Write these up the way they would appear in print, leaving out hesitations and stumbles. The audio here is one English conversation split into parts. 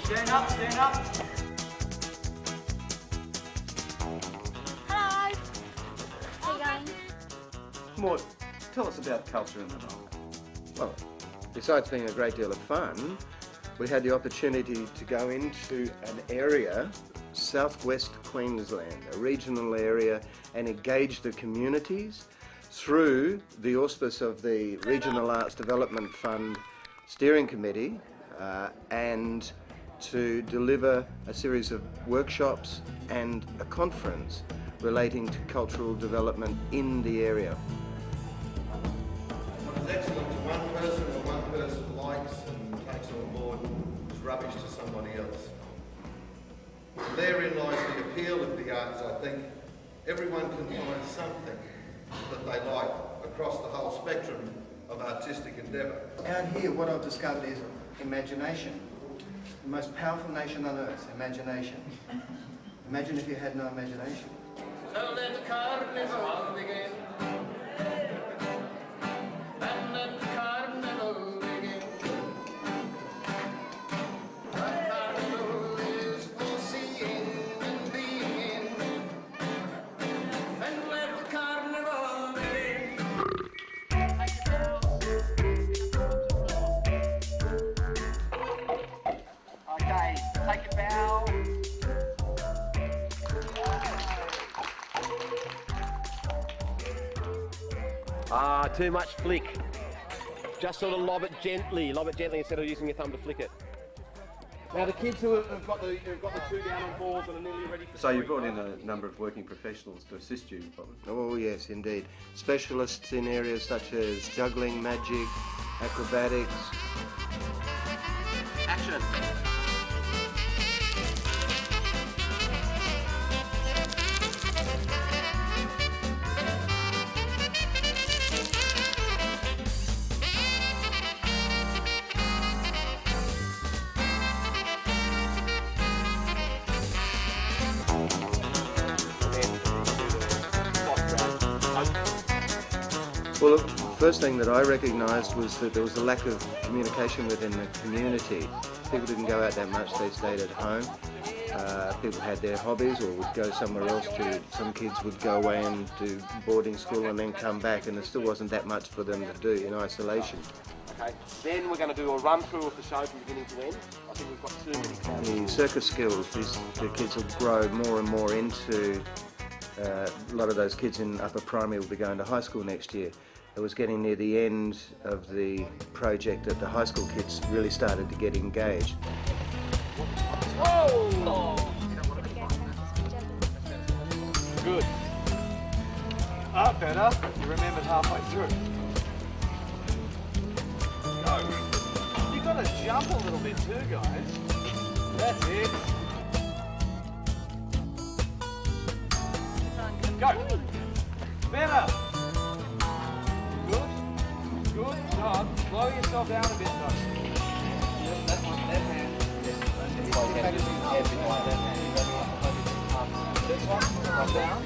Stand up, stand up. Hello. How you going? Mort, tell us about culture in the Knoll. Well, besides being a great deal of fun, we had the opportunity to go into an area, southwest Queensland, a regional area, and engage the communities through the auspice of the Regional Arts Development Fund Steering Committee and to deliver a series of workshops and a conference relating to cultural development in the area. What is excellent to one person or one person likes and takes on board is rubbish to somebody else. And therein lies the appeal of the arts, I think. Everyone can find something that they like across the whole spectrum of artistic endeavour. Out here, what I've discovered is imagination. The most powerful nation on earth, imagination. Imagine if you had no imagination. So let the carnival begin. And let the carnival begin. The carnival is for seeing and being in. And let the carnival begin. Okay, take a bow. Ah, too much flick. Just sort of lob it gently instead of using your thumb to flick it. Now the kids who have got the two down on balls and are nearly ready for... So you brought in a number of working professionals to assist you, probably? Oh yes, indeed. Specialists in areas such as juggling, magic, acrobatics. Action! Well, the first thing that I recognised was that there was a lack of communication within the community. People didn't go out that much, they stayed at home. People had their hobbies or would go somewhere else some kids would go away and do boarding school and then come back, and there still wasn't that much for them to do in isolation. Okay, then we're going to do a run through of the show from beginning to end. I think we've got too many classes. The circus skills, the kids will grow more and more into. A lot of those kids in upper primary will be going to high school next year. It was getting near the end of the project that the high school kids really started to get engaged. Oh! Good. Ah, better. You remembered halfway through. Go. You got to jump a little bit too, guys. That's it. Go. Better. Good. Good job. Slow yourself down a bit, though. Yep, that one. That hand. Yes. This one. Come down.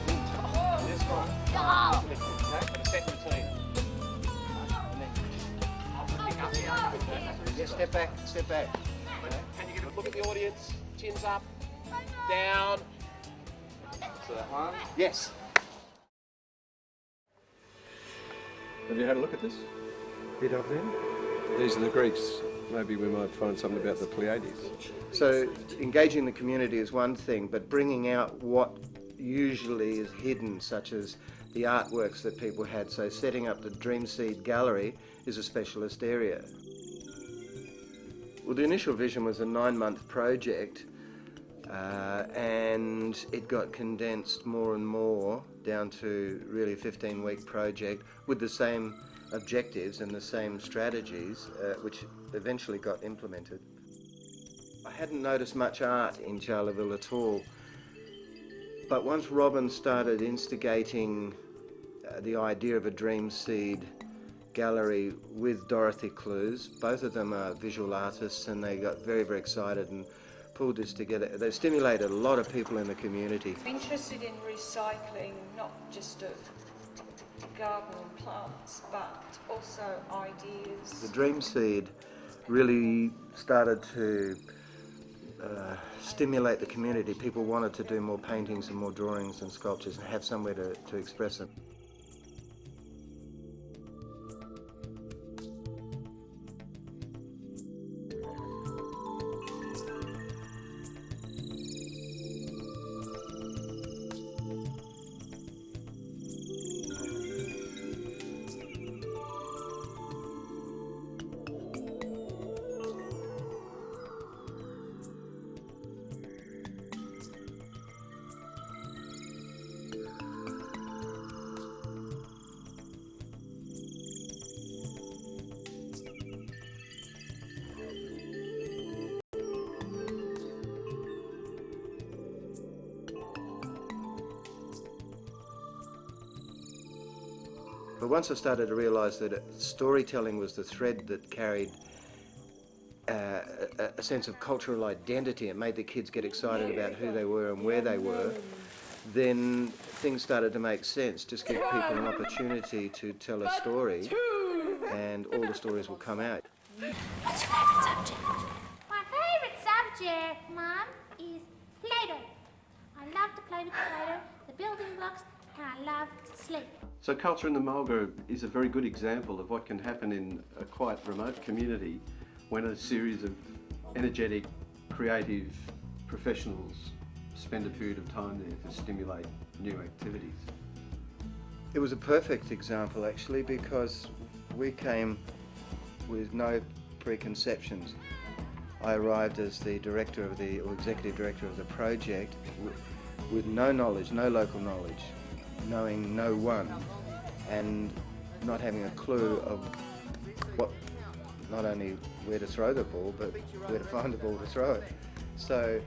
This one. Okay. A set routine. Yeah, step back, step back. Can you get a look at the audience? Chins up, down. So that one. Yes. Have you had a look at this? Bit of them. These are the Greeks. Maybe we might find something about the Pleiades. So engaging the community is one thing, but bringing out what usually is hidden, such as the artworks that people had. So setting up the Dream Seed Gallery is a specialist area. Well, the initial vision was a 9-month project, and it got condensed more and more down to really a 15-week project with the same objectives and the same strategies, which eventually got implemented. I hadn't noticed much art in Charleville at all, but once Robin started instigating the idea of a Dream Seed gallery with Dorothy Clues, both of them are visual artists, and they got very, very excited and pulled this together. They stimulated a lot of people in the community. Interested in recycling, not just of garden and plants, but also ideas. The Dream Seed really started to stimulate the community. People wanted to do more paintings and more drawings and sculptures and have somewhere to express them. But once I started to realise that storytelling was the thread that carried a sense of cultural identity, it made the kids get excited about who they were and where they were, then things started to make sense. Just give people an opportunity to tell a story and all the stories will come out. What's your favourite subject? My favourite subject, Mum, is Play-Doh. I love to play with Play-Doh, the building blocks, and I love to sleep. So culture in the mulga is a very good example of what can happen in a quite remote community when a series of energetic, creative professionals spend a period of time there to stimulate new activities. It was a perfect example actually, because we came with no preconceptions. I arrived as the director of the, or executive director of the project with no knowledge, no local knowledge, knowing no one, and not having a clue of what, not only where to throw the ball, but where to find the ball to throw it. So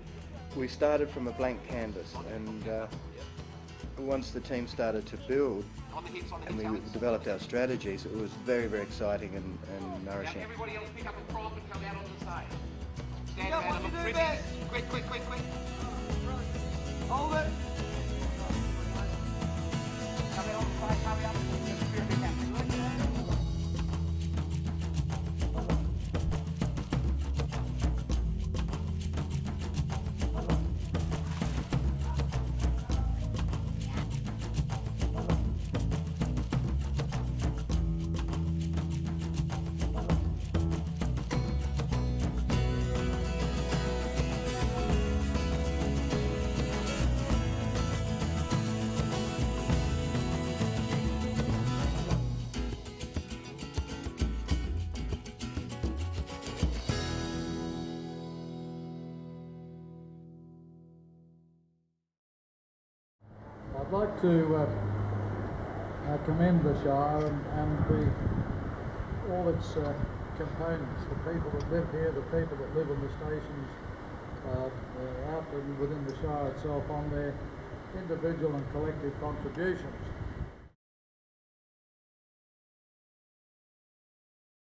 we started from a blank canvas, and once the team started to build and we developed our strategies, it was very, very exciting and nourishing. Everybody else pick up a prop and come out on the side. Stand down and look pretty. Quick, quick, quick, quick. Hold it. Come out on the side, come out. I'd like to commend the Shire and all its components, the people that live here, the people that live in the stations out and within the Shire itself, on their individual and collective contributions.